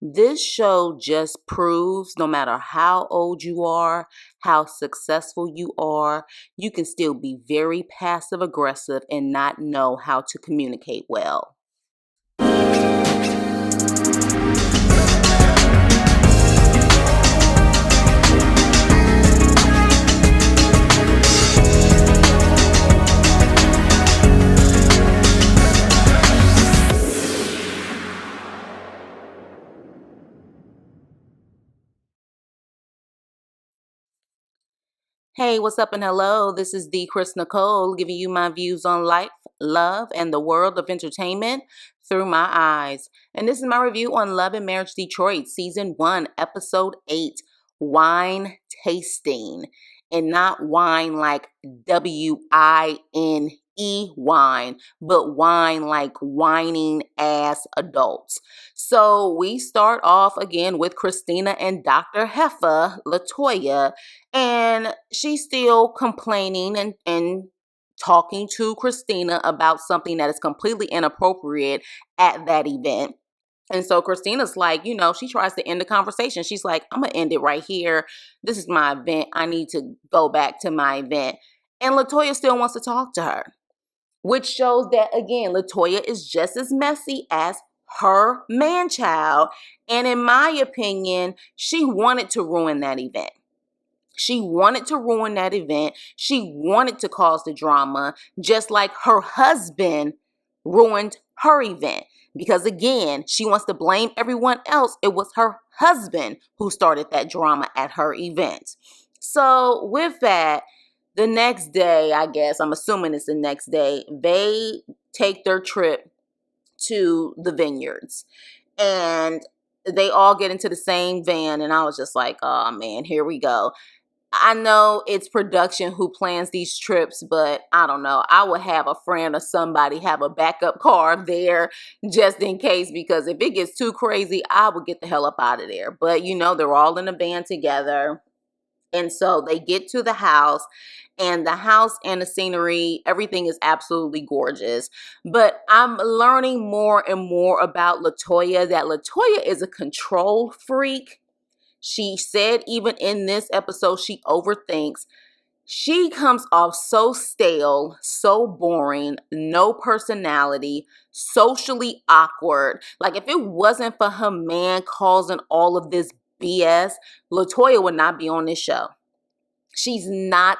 This show just proves no matter how old you are, how successful you are, you can still be very passive aggressive and not know how to communicate well. Hey, what's up and hello? This is the Chris Nicole giving you my views on life, love, and the world of entertainment through my eyes. And this is my review on Love and Marriage Detroit, Season 1, Episode 8, Wine Tasting. And not wine like WINE wine, but wine like whining ass adults. So we start off again with Christina and Dr. Heffa, LaToya, and she's still complaining and talking to Christina about something that is completely inappropriate at that event. And so Christina's like, she tries to end the conversation. She's like, I'm going to end it right here. This is my event. I need to go back to my event. And LaToya still wants to talk to her, which shows that, again, LaToya is just as messy as her man-child. And in my opinion, she wanted to ruin that event. She wanted to ruin that event. She wanted to cause the drama, just like her husband ruined her event. Because again, she wants to blame everyone else. It was her husband who started that drama at her event. So with that, the next day, I guess, I'm assuming it's the next day, they take their trip to the vineyards. And they all get into the same van. And I was just like, oh man, here we go. I know it's production who plans these trips, but I don't know. I would have a friend or somebody have a backup car there just in case, because if it gets too crazy, I would get the hell up out of there. But they're all in a band together. And so they get to the house, and the house and the scenery, everything is absolutely gorgeous. But I'm learning more and more about LaToya, that LaToya is a control freak. She said even in this episode, she overthinks. She comes off so stale, so boring, no personality, socially awkward. Like if it wasn't for her man causing all of this BS, LaToya would not be on this show. She's not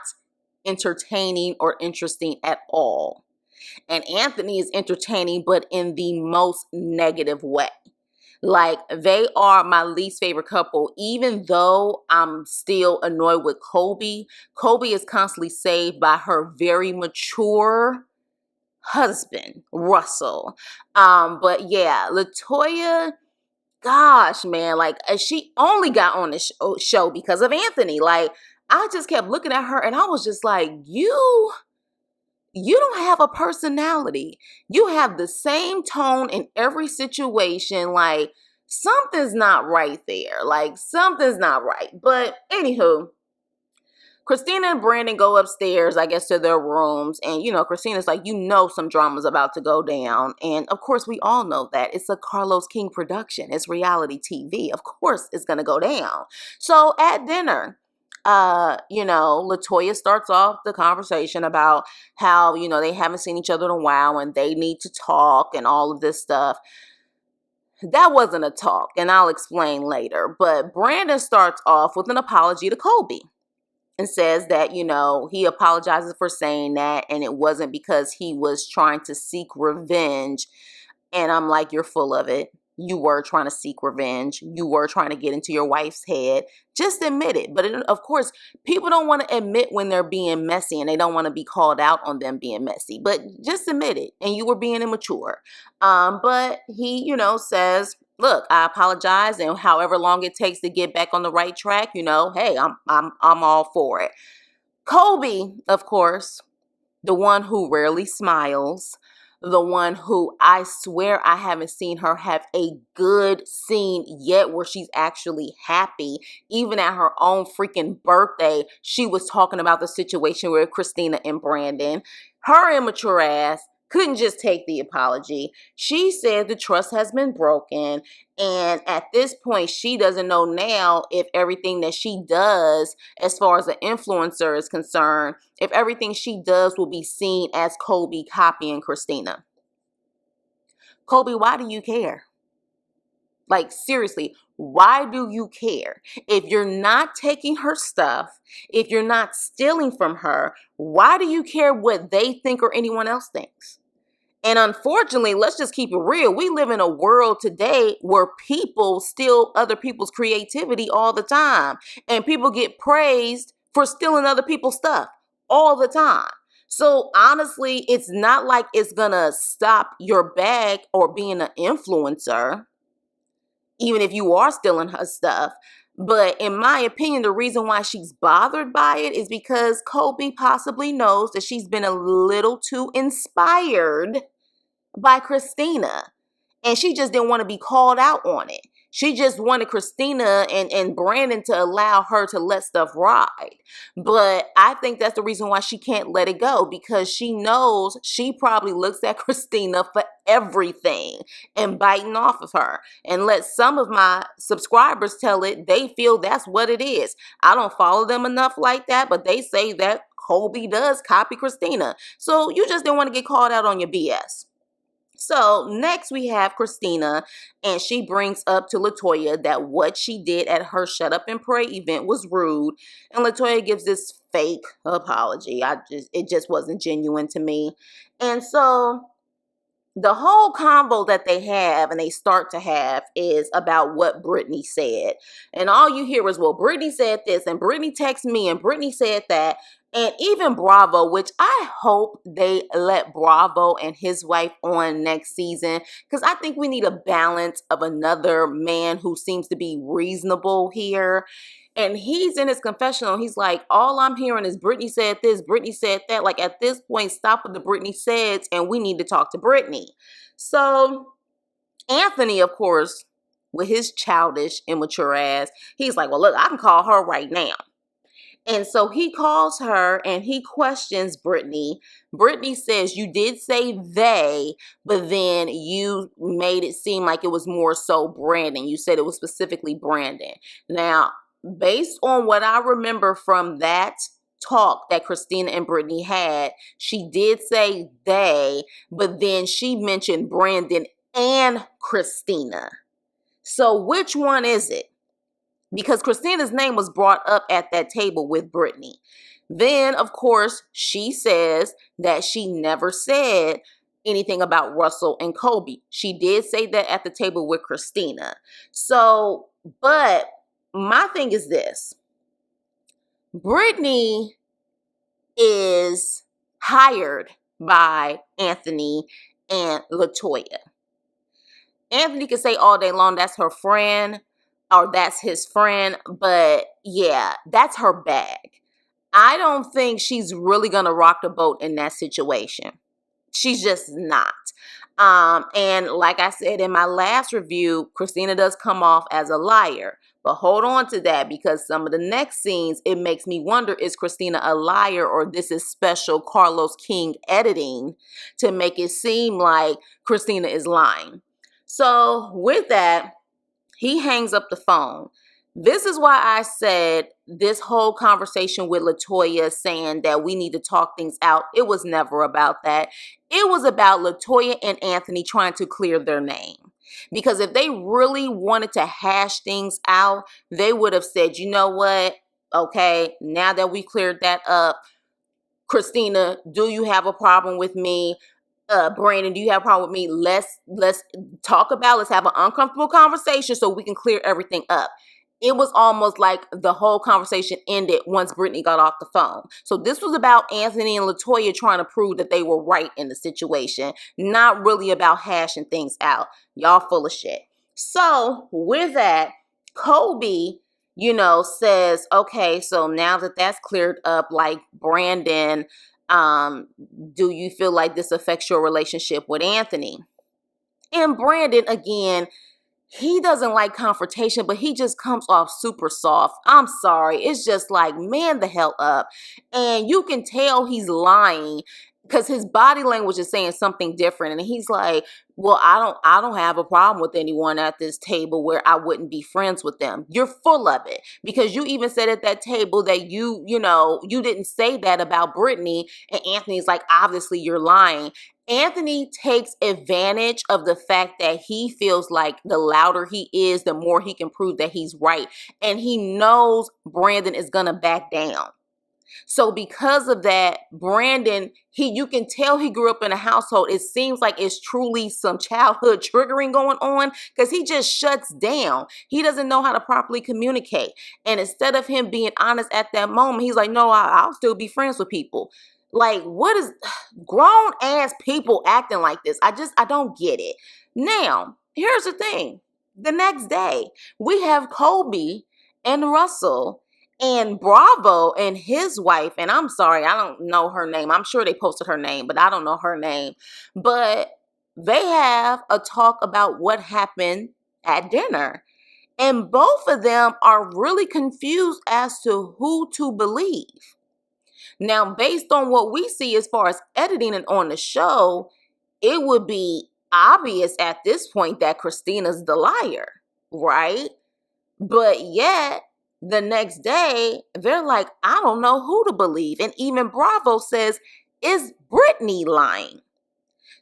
entertaining or interesting at all. And Anthony is entertaining, but in the most negative way. Like, they are my least favorite couple, even though I'm still annoyed with Colby. Colby is constantly saved by her very mature husband, Russell. But yeah, LaToya, gosh, man, like she only got on this show because of Anthony. Like, I just kept looking at her and I was just like, you don't have a personality. You have the same tone in every situation. Like, something's not right there. Like, something's not right. But anywho, Christina and Brandon go upstairs, I guess, to their rooms. And, Christina's like, some drama's about to go down. And of course, we all know that. It's a Carlos King production. It's reality TV. Of course, it's going to go down. So at dinner, LaToya starts off the conversation about how, they haven't seen each other in a while and they need to talk and all of this stuff. That wasn't a talk, and I'll explain later. But Brandon starts off with an apology to Colby and says that, he apologizes for saying that and it wasn't because he was trying to seek revenge. And I'm like, you're full of it. You were trying to seek revenge. You were trying to get into your wife's head. Just admit it. But of course, people don't want to admit when they're being messy and they don't want to be called out on them being messy. But just admit it. And you were being immature. But he, says, look, I apologize. And however long it takes to get back on the right track, hey, I'm all for it. Colby, of course, the one who rarely smiles, the one who I swear I haven't seen her have a good scene yet where she's actually happy. Even at her own freaking birthday, she was talking about the situation with Christina and Brandon. Her immature ass couldn't just take the apology. She said the trust has been broken. And at this point, she doesn't know now if everything that she does, as far as an influencer is concerned, if everything she does will be seen as Kobe copying Christina. Kobe, why do you care? Like, seriously, why do you care? If you're not taking her stuff, if you're not stealing from her, why do you care what they think or anyone else thinks? And unfortunately, let's just keep it real. We live in a world today where people steal other people's creativity all the time. And people get praised for stealing other people's stuff all the time. So honestly, it's not like it's going to stop your bag or being an influencer, even if you are stealing her stuff. But in my opinion, the reason why she's bothered by it is because Kobe possibly knows that she's been a little too inspired by Christina. And she just didn't want to be called out on it. She just wanted Christina and Brandon to allow her to let stuff ride. But I think that's the reason why she can't let it go, because she knows she probably looks at Christina for everything and biting off of her. And let some of my subscribers tell it, they feel that's what it is. I don't follow them enough like that, but they say that Kobe does copy Christina. So you just didn't want to get called out on your BS. So next we have Christina, and she brings up to LaToya that what she did at her Shut Up and Pray event was rude. And LaToya gives this fake apology. It just wasn't genuine to me. And so the whole convo that they have and they start to have is about what Brittany said. And all you hear is, well, Brittany said this, and Brittany texted me, and Brittany said that. And even Bravo, which I hope they let Bravo and his wife on next season, because I think we need a balance of another man who seems to be reasonable here. And he's in his confessional. He's like, all I'm hearing is Brittany said this, Brittany said that. Like, at this point, stop with the Brittany says, and we need to talk to Brittany. So Anthony, of course, with his childish, immature ass, he's like, well, look, I can call her right now. And so he calls her and he questions Brittany. Brittany says, you did say they, but then you made it seem like it was more so Brandon. You said it was specifically Brandon. Now, based on what I remember from that talk that Christina and Brittany had, she did say they, but then she mentioned Brandon and Christina. So which one is it? Because Christina's name was brought up at that table with Brittany. Then, of course, she says that she never said anything about Russell and Kobe. She did say that at the table with Christina. So, but my thing is this. Brittany is hired by Anthony and LaToya. Anthony can say all day long that's her friend, or that's his friend, but yeah, that's her bag. I don't think she's really gonna rock the boat in that situation. She's just not. And like I said in my last review, Christina does come off as a liar. But hold on to that, because some of the next scenes, it makes me wonder, is Christina a liar, or this is special Carlos King editing to make it seem like Christina is lying? So with that, he hangs up the phone. This is why I said this whole conversation with LaToya saying that we need to talk things out, it was never about that. It was about LaToya and Anthony trying to clear their name. Because if they really wanted to hash things out, they would have said, you know what? Okay, now that we cleared that up, Christina, do you have a problem with me? Brandon, do you have a problem with me? Let's talk about, let's have an uncomfortable conversation so we can clear everything up. It was almost like the whole conversation ended once Brittany got off the phone. So this was about Anthony and LaToya trying to prove that they were right in the situation, not really about hashing things out. Y'all full of shit. So with that, Kobe, says, okay, so now that that's cleared up, like, Brandon, do you feel like this affects your relationship with Anthony? And Brandon, again, he doesn't like confrontation, but he just comes off super soft. I'm sorry. It's just like, man the hell up. And you can tell he's lying. because his body language is saying something different, and he's like, well, I don't have a problem with anyone at this table where I wouldn't be friends with them. You're full of it, because you even said at that table that you didn't say that about Brittany. And Anthony's like, obviously you're lying. Anthony takes advantage of the fact that he feels like the louder he is, the more he can prove that he's right, and he knows Brandon is gonna back down. So because of that, Brandon, you can tell he grew up in a household. It seems like it's truly some childhood triggering going on, because he just shuts down. He doesn't know how to properly communicate. And instead of him being honest at that moment, he's like, no, I'll still be friends with people. Like, what is grown ass people acting like this? I don't get it. Now, here's the thing. The next day, we have Kobe and Russell and Bravo and his wife, and I'm sorry, I don't know her name. I'm sure they posted her name, but I don't know her name. But they have a talk about what happened at dinner. And both of them are really confused as to who to believe. Now, based on what we see as far as editing and on the show, it would be obvious at this point that Christina's the liar, right? But yet, the next day, they're like, I don't know who to believe. And even Bravo says, is Brittany lying?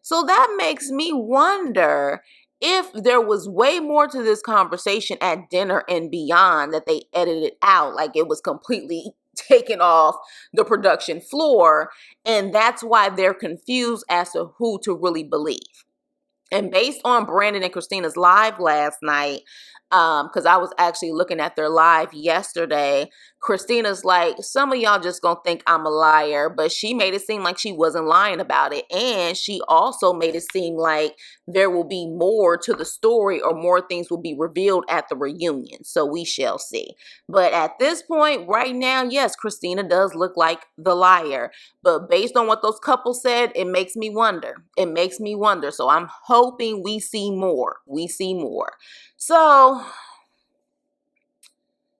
So that makes me wonder if there was way more to this conversation at dinner and beyond that they edited out, like it was completely taken off the production floor. And that's why they're confused as to who to really believe. And based on Brandon and Christina's live last night, because I was actually looking at their live yesterday, Christina's like, some of y'all just gonna think I'm a liar, but she made it seem like she wasn't lying about it. And she also made it seem like there will be more to the story, or more things will be revealed at the reunion. So we shall see. But at this point, right now, yes, Christina does look like the liar. But based on what those couples said, it makes me wonder. It makes me wonder. So I'm hoping we see more. We see more. So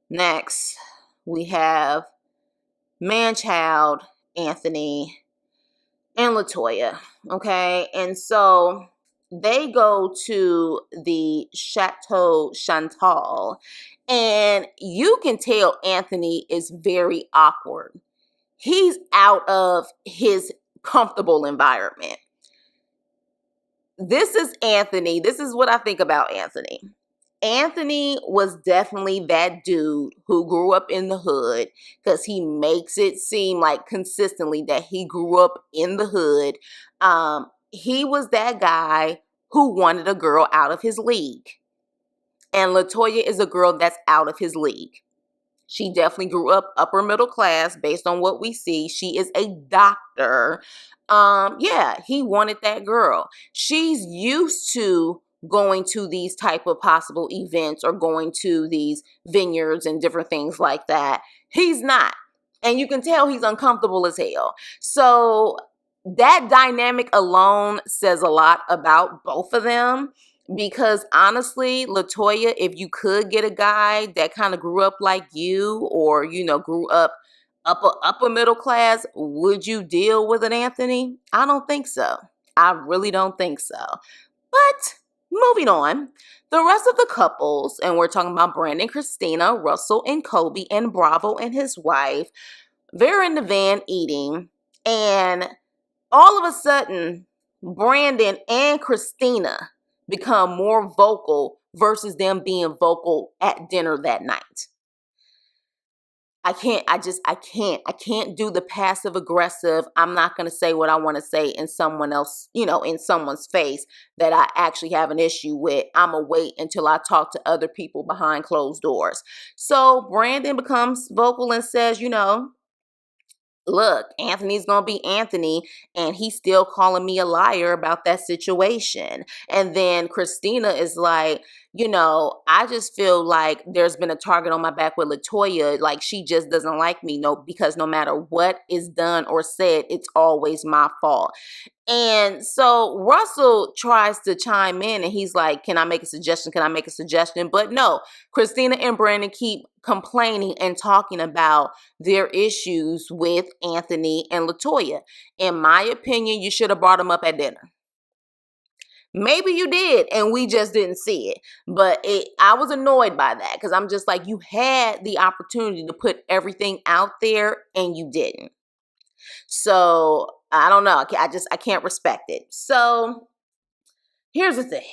next, we have man-child Anthony and LaToya. Okay, and so they go to the Chateau Chantal, and you can tell Anthony is very awkward. He's out of his comfortable environment. This is Anthony. This is what I think about Anthony. Anthony was definitely that dude who grew up in the hood, because he makes it seem like consistently that he grew up in the hood. He was that guy who wanted a girl out of his league. And LaToya is a girl that's out of his league. She definitely grew up upper middle class based on what we see. She is a doctor. Yeah, he wanted that girl. She's used to going to these type of possible events, or going to these vineyards and different things like that. He's not. And you can tell he's uncomfortable as hell. So that dynamic alone says a lot about both of them. Because honestly, LaToya, if you could get a guy that kind of grew up like you, or, grew up upper middle class, would you deal with an Anthony? I don't think so. I really don't think so. But moving on, the rest of the couples, and we're talking about Brandon, Christina, Russell, and Kobe, and Bravo and his wife, they're in the van eating, and all of a sudden, Brandon and Christina become more vocal versus them being vocal at dinner that night. I can't do the passive aggressive. I'm not going to say what I want to say in someone else, in someone's face that I actually have an issue with. I'm going to wait until I talk to other people behind closed doors. So Brandon becomes vocal and says, look, Anthony's going to be Anthony, and he's still calling me a liar about that situation. And then Christina is like, I just feel like there's been a target on my back with Latoya. Like, she just doesn't like me, because no matter what is done or said, it's always my fault. And so Russell tries to chime in and he's like, can I make a suggestion? Can I make a suggestion? But no, Christina and Brandon keep complaining and talking about their issues with Anthony and Latoya. In my opinion, you should have brought them up at dinner. Maybe you did and we just didn't see it. But I was annoyed by that because I'm just like, you had the opportunity to put everything out there and you didn't. So I don't know. I can't respect it. So here's the thing.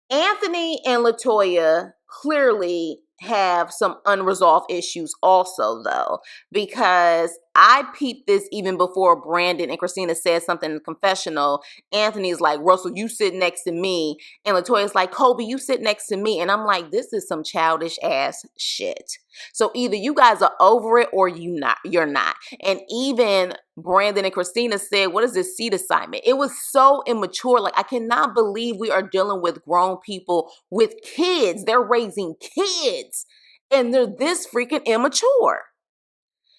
Anthony and Latoya clearly have some unresolved issues also, though, because I peeped this even before Brandon and Christina said something in the confessional. Anthony's like, Russell, you sit next to me. And Latoya's like, Kobe, you sit next to me. And I'm like, this is some childish ass shit. So either you guys are over it or you're not. And even Brandon and Christina said, what is this seat assignment? It was so immature. Like, I cannot believe we are dealing with grown people with kids. They're raising kids and they're this freaking immature.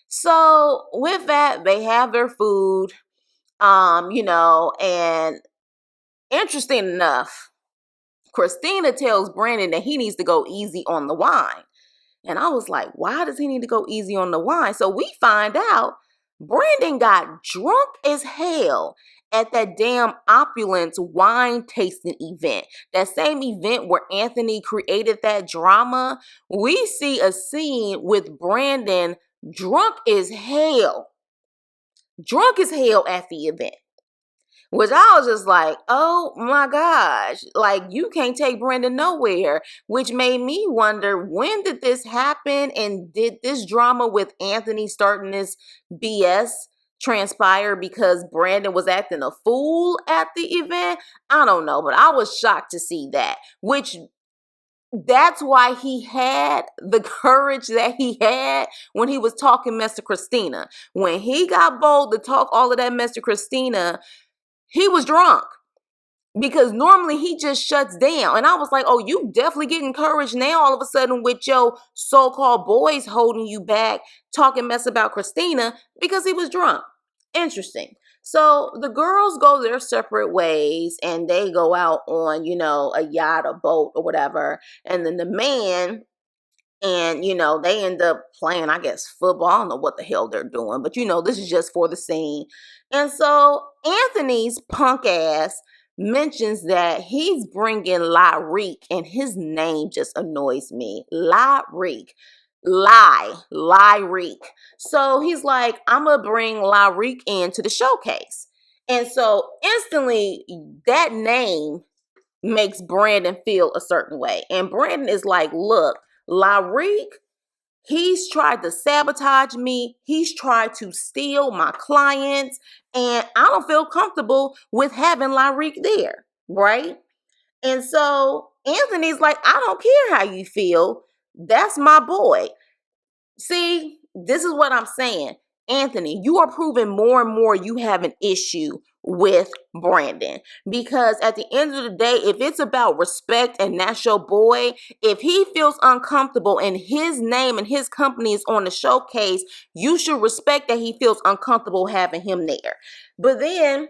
So with that, they have their food, and interesting enough, Christina tells Brandon that he needs to go easy on the wine. And I was like, why does he need to go easy on the wine? So we find out Brandon got drunk as hell at that damn opulence wine tasting event. That same event where Anthony created that drama. We see a scene with Brandon drunk as hell at the event. Which I was just like, oh my gosh, like you can't take Brandon nowhere, which made me wonder, when did this happen? And did this drama with Anthony starting this BS transpire because Brandon was acting a fool at the event? I don't know, but I was shocked to see that, which that's why he had the courage that he had when he was talking mess to Christina. When he got bold to talk all of that mess to Christina, he was drunk, because normally he just shuts down. And I was like, oh, you definitely get encouraged now all of a sudden with your so-called boys holding you back, talking mess about Christina because he was drunk. Interesting. So the girls go their separate ways and they go out on, a yacht, a boat or whatever. And then the man, and, they end up playing, I guess, football. I don't know what the hell they're doing, but, this is just for the scene. And so Anthony's punk ass mentions that he's bringing Lyrique, and his name just annoys me. Lyrique. So he's like, I'm going to bring Lyrique into the showcase. And so instantly that name makes Brandon feel a certain way. And Brandon is like, look, Lyrique, he's tried to sabotage me. He's tried to steal my clients. And I don't feel comfortable with having Lyrique there, right? And so Anthony's like, I don't care how you feel. That's my boy. See, this is what I'm saying. Anthony, you are proving more and more you have an issue with Brandon, because at the end of the day, if it's about respect and that's your boy, if he feels uncomfortable and his name and his company is on the showcase, you should respect that he feels uncomfortable having him there. But then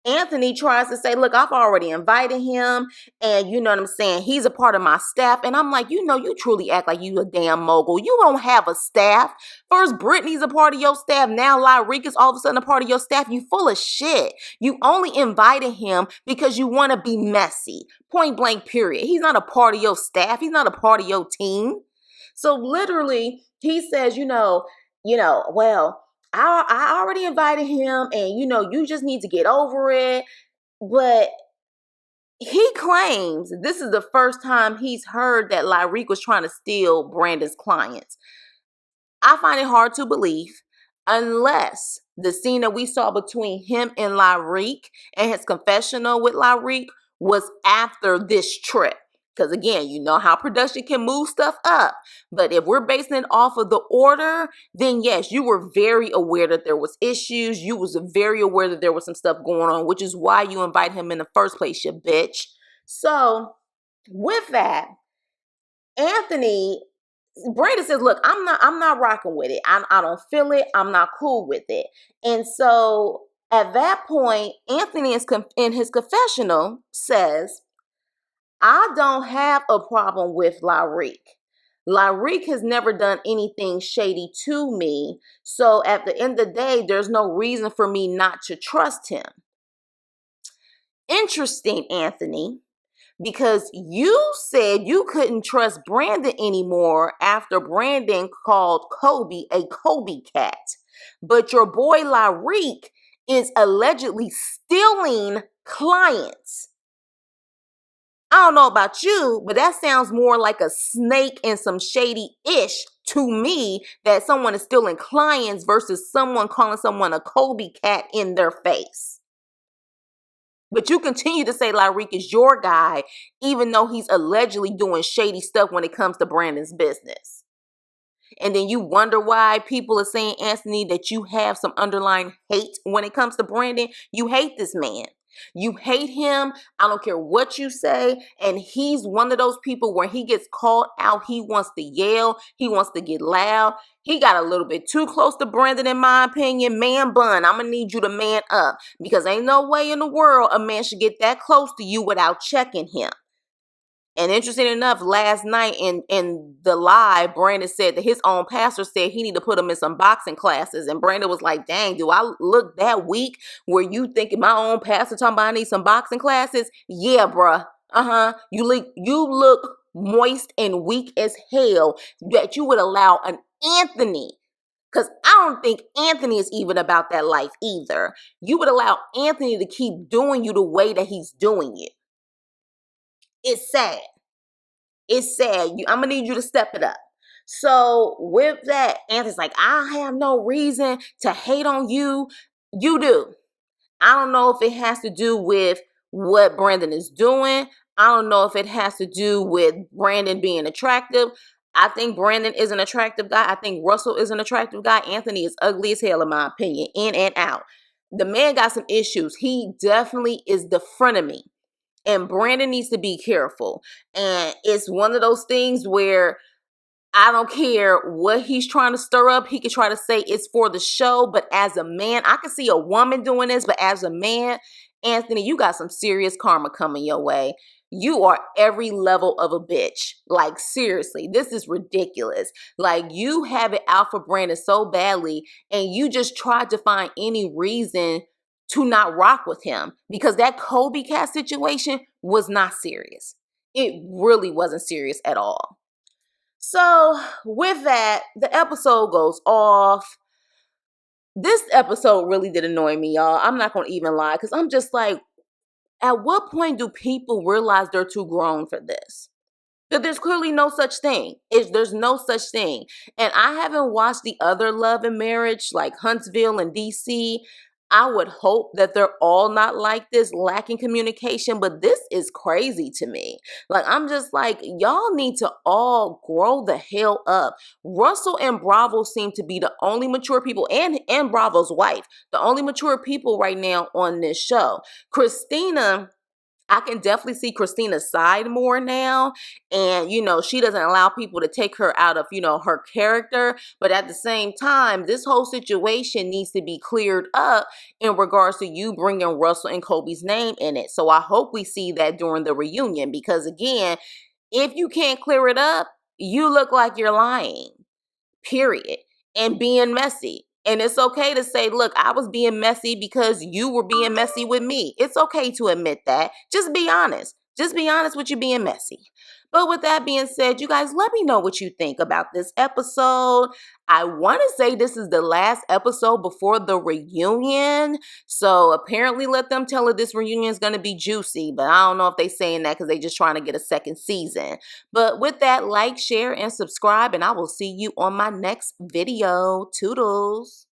Anthony tries to say, look, I've already invited him and you know what I'm saying? He's a part of my staff. And I'm like, you truly act like you a damn mogul. You don't have a staff. First, Brittany's a part of your staff. Now Lyrique is all of a sudden a part of your staff. You full of shit. You only invited him because you want to be messy. Point blank, period. He's not a part of your staff. He's not a part of your team. So literally, he says, well, I already invited him and, you just need to get over it. But he claims this is the first time he's heard that Lyrique was trying to steal Brandon's clients. I find it hard to believe, unless the scene that we saw between him and Lyrique and his confessional with Lyrique was after this trip. Because again, you know how production can move stuff up. But if we're basing it off of the order, then yes, you were very aware that there was issues. You was very aware that there was some stuff going on, which is why you invite him in the first place, you bitch. So with that, Anthony, Brandon says, look, I'm not rocking with it. I don't feel it. I'm not cool with it. And so at that point, Anthony is in his confessional says, I don't have a problem with Lyrique. Lyrique has never done anything shady to me. So at the end of the day, there's no reason for me not to trust him. Interesting, Anthony, because you said you couldn't trust Brandon anymore after Brandon called Kobe a Kobe cat. But your boy Lyrique is allegedly stealing clients. I don't know about you, but that sounds more like a snake and some shady-ish to me, that someone is stealing clients versus someone calling someone a Kobe cat in their face. But you continue to say Lyrique is your guy, even though he's allegedly doing shady stuff when it comes to Brandon's business. And then you wonder why people are saying, Anthony, that you have some underlying hate when it comes to Brandon. You hate this man. You hate him. I don't care what you say. And he's one of those people where he gets called out, he wants to yell. He wants to get loud. He got a little bit too close to Brandon, in my opinion. Man bun, I'm going to need you to man up, because ain't no way in the world a man should get that close to you without checking him. And interesting enough, last night in the live, Brandon said that his own pastor said he need to put him in some boxing classes. And Brandon was like, dang, do I look that weak where you thinking my own pastor talking about I need some boxing classes? Yeah, bruh. You look moist and weak as hell that you would allow an Anthony, because I don't think Anthony is even about that life either. You would allow Anthony to keep doing you the way that he's doing you. It's sad. It's sad. I'm going to need you to step it up. So with that, Anthony's like, I have no reason to hate on you. You do. I don't know if it has to do with what Brandon is doing. I don't know if it has to do with Brandon being attractive. I think Brandon is an attractive guy. I think Russell is an attractive guy. Anthony is ugly as hell, in my opinion, in and out. The man got some issues. He definitely is the frenemy. And Brandon needs to be careful. And it's one of those things where I don't care what he's trying to stir up. He could try to say it's for the show. But as a man, I can see a woman doing this. But as a man, Anthony, you got some serious karma coming your way. You are every level of a bitch. Like, seriously, this is ridiculous. Like, you have it out for Brandon so badly, and you just tried to find any reason to not rock with him, because that Kobe cat situation was not serious. It really wasn't serious at all. So with that, the episode goes off. This episode really did annoy me, y'all. I'm not going to even lie, because I'm just like, at what point do people realize they're too grown for this? That there's clearly no such thing. There's no such thing. And I haven't watched the other Love and Marriage, like Huntsville and DC. I would hope that they're all not like this, lacking communication, but this is crazy to me. Like, I'm just like, y'all need to all grow the hell up. Russell and Bravo seem to be the only mature people, and Bravo's wife, the only mature people right now on this show. Christina, I can definitely see Christina's side more now. And, she doesn't allow people to take her out of, her character. But at the same time, this whole situation needs to be cleared up in regards to you bringing Russell and Kobe's name in it. So I hope we see that during the reunion, because again, if you can't clear it up, you look like you're lying, period, and being messy. And it's okay to say, look, I was being messy because you were being messy with me. It's okay to admit that. Just be honest. Just be honest with you being messy. But with that being said, you guys, let me know what you think about this episode. I want to say this is the last episode before the reunion. So apparently let them tell her this reunion is going to be juicy. But I don't know if they're saying that because they're just trying to get a second season. But with that, like, share, and subscribe. And I will see you on my next video. Toodles.